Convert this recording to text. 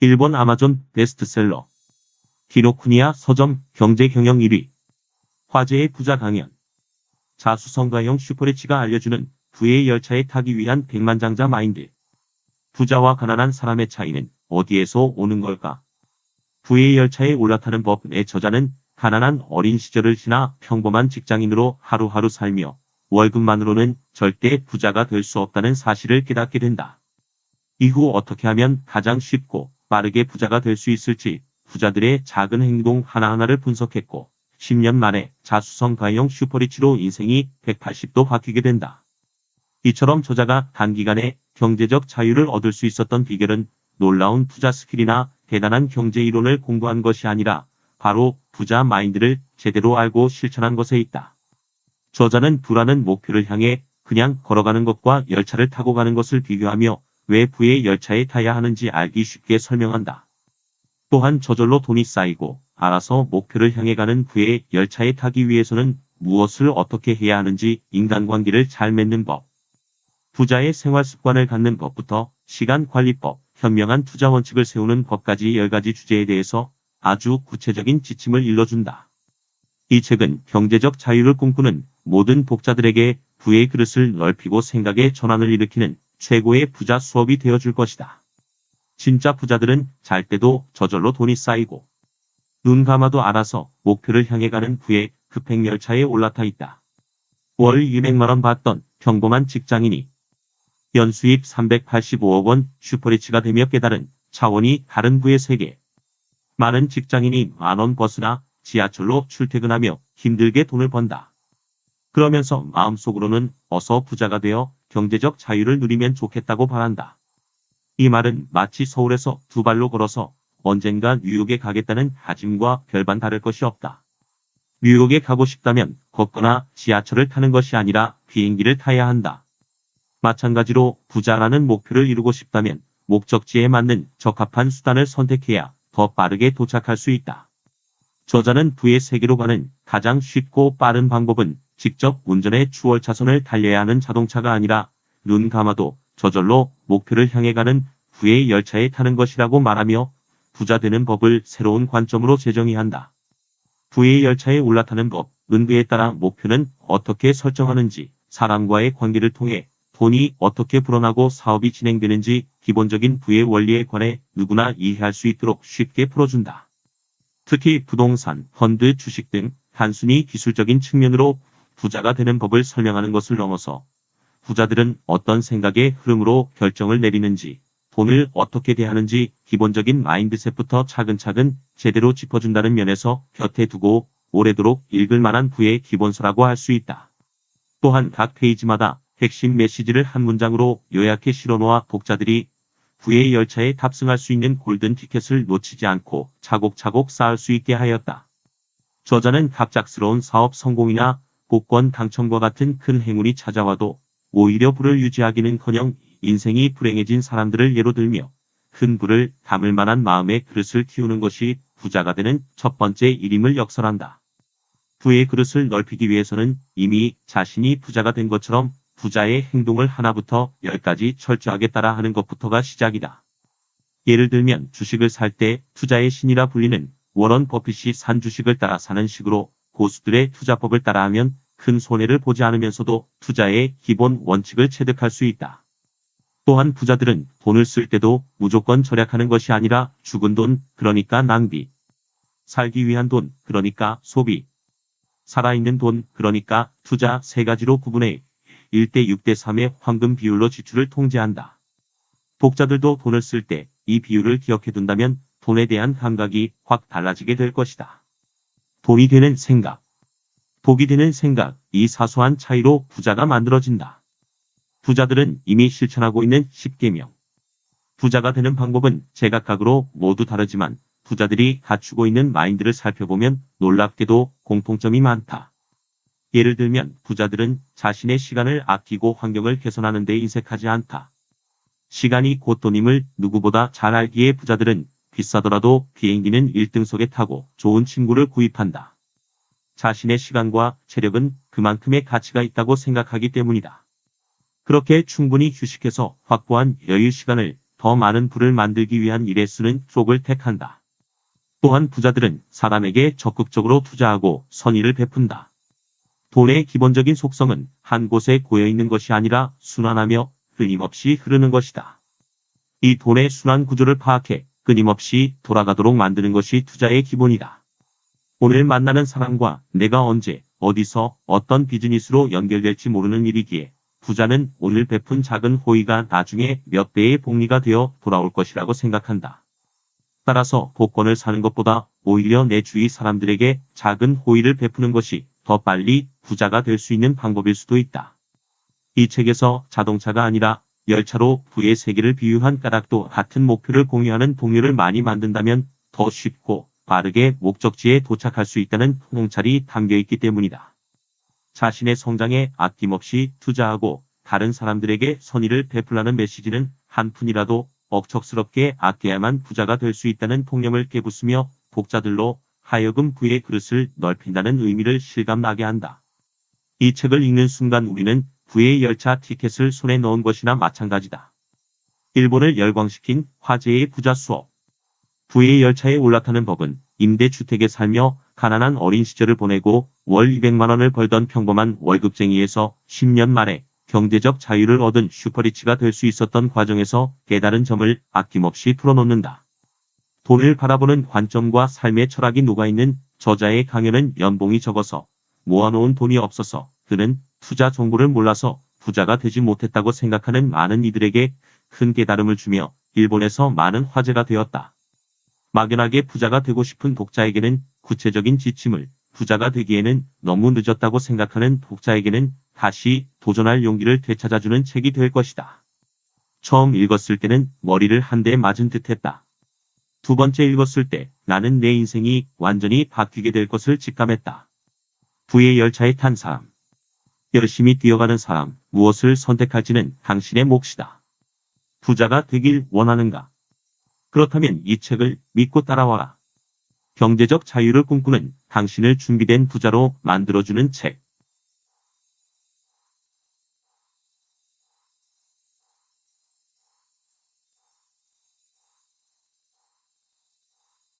일본 아마존 베스트셀러 기노쿠니아 서점 경제 경영 1위 화제의 부자 강연 자수성가형 슈퍼리치가 알려주는 부의 열차에 타기 위한 백만장자 마인드. 부자와 가난한 사람의 차이는 어디에서 오는 걸까? 부의 열차에 올라타는 법의 저자는 가난한 어린 시절을 지나 평범한 직장인으로 하루하루 살며 월급만으로는 절대 부자가 될 수 없다는 사실을 깨닫게 된다. 이후 어떻게 하면 가장 쉽고 빠르게 부자가 될 수 있을지 부자들의 작은 행동 하나하나를 분석했고 10년 만에 자수성가형 슈퍼리치로 인생이 180도 바뀌게 된다. 이처럼 저자가 단기간에 경제적 자유를 얻을 수 있었던 비결은 놀라운 투자 스킬이나 대단한 경제 이론을 공부한 것이 아니라 바로 부자 마인드를 제대로 알고 실천한 것에 있다. 저자는 부라는 목표를 향해 그냥 걸어가는 것과 열차를 타고 가는 것을 비교하며 왜 부의 열차에 타야 하는지 알기 쉽게 설명한다. 또한 저절로 돈이 쌓이고 알아서 목표를 향해 가는 부의 열차에 타기 위해서는 무엇을 어떻게 해야 하는지 인간관계를 잘 맺는 법, 부자의 생활 습관을 갖는 법부터 시간관리법, 현명한 투자 원칙을 세우는 법까지 10가지 주제에 대해서 아주 구체적인 지침을 일러준다. 이 책은 경제적 자유를 꿈꾸는 모든 독자들에게 부의 그릇을 넓히고 생각의 전환을 일으키는 최고의 부자 수업이 되어줄 것이다. 진짜 부자들은 잘 때도 저절로 돈이 쌓이고 눈 감아도 알아서 목표를 향해 가는 부의 급행열차에 올라타 있다. 월 200만 원 받던 평범한 직장인이 연수입 385억 원 슈퍼리치가 되며 깨달은 차원이 다른 부의 세계. 많은 직장인이 만원 버스나 지하철로 출퇴근하며 힘들게 돈을 번다. 그러면서 마음속으로는 어서 부자가 되어 경제적 자유를 누리면 좋겠다고 바란다. 이 말은 마치 서울에서 2발로 걸어서 언젠가 뉴욕에 가겠다는 다짐과 별반 다를 것이 없다. 뉴욕에 가고 싶다면 걷거나 지하철을 타는 것이 아니라 비행기를 타야 한다. 마찬가지로 부자라는 목표를 이루고 싶다면 목적지에 맞는 적합한 수단을 선택해야 더 빠르게 도착할 수 있다. 저자는 부의 세계로 가는 가장 쉽고 빠른 방법은 직접 운전해 추월차선을 달려야 하는 자동차가 아니라 눈 감아도 저절로 목표를 향해 가는 부의 열차에 타는 것이라고 말하며 부자 되는 법을 새로운 관점으로 재정의한다. 부의 열차에 올라타는 법, 은그에 따라 목표는 어떻게 설정하는지, 사람과의 관계를 통해 돈이 어떻게 불어나고 사업이 진행되는지 기본적인 부의 원리에 관해 누구나 이해할 수 있도록 쉽게 풀어준다. 특히 부동산, 펀드, 주식 등 단순히 기술적인 측면으로 부자가 되는 법을 설명하는 것을 넘어서 부자들은 어떤 생각의 흐름으로 결정을 내리는지, 돈을 어떻게 대하는지 기본적인 마인드셋부터 차근차근 제대로 짚어준다는 면에서 곁에 두고 오래도록 읽을 만한 부의 기본서라고 할 수 있다. 또한 각 페이지마다 핵심 메시지를 한 문장으로 요약해 실어놓아 독자들이 부의 열차에 탑승할 수 있는 골든 티켓을 놓치지 않고 차곡차곡 쌓을 수 있게 하였다. 저자는 갑작스러운 사업 성공이나 복권 당첨과 같은 큰 행운이 찾아와도 오히려 부를 유지하기는커녕 인생이 불행해진 사람들을 예로 들며 큰 부를 담을 만한 마음의 그릇을 키우는 것이 부자가 되는 첫 번째 일임을 역설한다. 부의 그릇을 넓히기 위해서는 이미 자신이 부자가 된 것처럼 부자의 행동을 하나부터 10까지 철저하게 따라 하는 것부터가 시작이다. 예를 들면 주식을 살 때 투자의 신이라 불리는 워런 버핏이 산 주식을 따라 사는 식으로 고수들의 투자법을 따라하면 큰 손해를 보지 않으면서도 투자의 기본 원칙을 체득할 수 있다. 또한 부자들은 돈을 쓸 때도 무조건 절약하는 것이 아니라 죽은 돈, 그러니까 낭비, 살기 위한 돈, 그러니까 소비, 살아있는 돈, 그러니까 투자 3가지로 구분해 1대 6대 3의 황금 비율로 지출을 통제한다. 독자들도 돈을 쓸 때 이 비율을 기억해둔다면 돈에 대한 감각이 확 달라지게 될 것이다. 돈이 되는 생각, 복이 되는 생각, 이 사소한 차이로 부자가 만들어진다. 부자들은 이미 실천하고 있는 10계명. 부자가 되는 방법은 제각각으로 모두 다르지만 부자들이 갖추고 있는 마인드를 살펴보면 놀랍게도 공통점이 많다. 예를 들면 부자들은 자신의 시간을 아끼고 환경을 개선하는 데 인색하지 않다. 시간이 곧 돈임을 누구보다 잘 알기에 부자들은 비싸더라도 비행기는 1등석에 타고 좋은 친구를 구입한다. 자신의 시간과 체력은 그만큼의 가치가 있다고 생각하기 때문이다. 그렇게 충분히 휴식해서 확보한 여유 시간을 더 많은 부를 만들기 위한 일에 쓰는 쪽을 택한다. 또한 부자들은 사람에게 적극적으로 투자하고 선의를 베푼다. 돈의 기본적인 속성은 한 곳에 고여있는 것이 아니라 순환하며 끊임없이 흐르는 것이다. 이 돈의 순환 구조를 파악해 끊임없이 돌아가도록 만드는 것이 투자의 기본이다. 오늘 만나는 사람과 내가 언제, 어디서, 어떤 비즈니스로 연결될지 모르는 일이기에 부자는 오늘 베푼 작은 호의가 나중에 몇 배의 복리가 되어 돌아올 것이라고 생각한다. 따라서 복권을 사는 것보다 오히려 내 주위 사람들에게 작은 호의를 베푸는 것이 더 빨리 부자가 될 수 있는 방법일 수도 있다. 이 책에서 자동차가 아니라 열차로 부의 세계를 비유한 까닭도 같은 목표를 공유하는 동료를 많이 만든다면 더 쉽고 빠르게 목적지에 도착할 수 있다는 통찰이 담겨있기 때문이다. 자신의 성장에 아낌없이 투자하고 다른 사람들에게 선의를 베풀라는 메시지는 한 푼이라도 억척스럽게 아껴야만 부자가 될 수 있다는 통념을 깨부수며 독자들로 하여금 부의 그릇을 넓힌다는 의미를 실감나게 한다. 이 책을 읽는 순간 우리는 부의 열차 티켓을 손에 넣은 것이나 마찬가지다. 일본을 열광시킨 화제의 부자 수업. 부의 열차에 올라타는 법은 임대주택에 살며 가난한 어린 시절을 보내고 월 200만 원을 벌던 평범한 월급쟁이에서 10년 만에 경제적 자유를 얻은 슈퍼리치가 될 수 있었던 과정에서 깨달은 점을 아낌없이 풀어놓는다. 돈을 바라보는 관점과 삶의 철학이 녹아있는 저자의 강연은 연봉이 적어서 모아놓은 돈이 없어서 그는 투자 정보를 몰라서 부자가 되지 못했다고 생각하는 많은 이들에게 큰 깨달음을 주며 일본에서 많은 화제가 되었다. 막연하게 부자가 되고 싶은 독자에게는 구체적인 지침을, 부자가 되기에는 너무 늦었다고 생각하는 독자에게는 다시 도전할 용기를 되찾아주는 책이 될 것이다. 처음 읽었을 때는 머리를 한 대 맞은 듯했다. 두 번째 읽었을 때 나는 내 인생이 완전히 바뀌게 될 것을 직감했다. 부의 열차에 탄 사람, 열심히 뛰어가는 사람, 무엇을 선택할지는 당신의 몫이다. 부자가 되길 원하는가? 그렇다면 이 책을 믿고 따라와라. 경제적 자유를 꿈꾸는 당신을 준비된 부자로 만들어주는 책.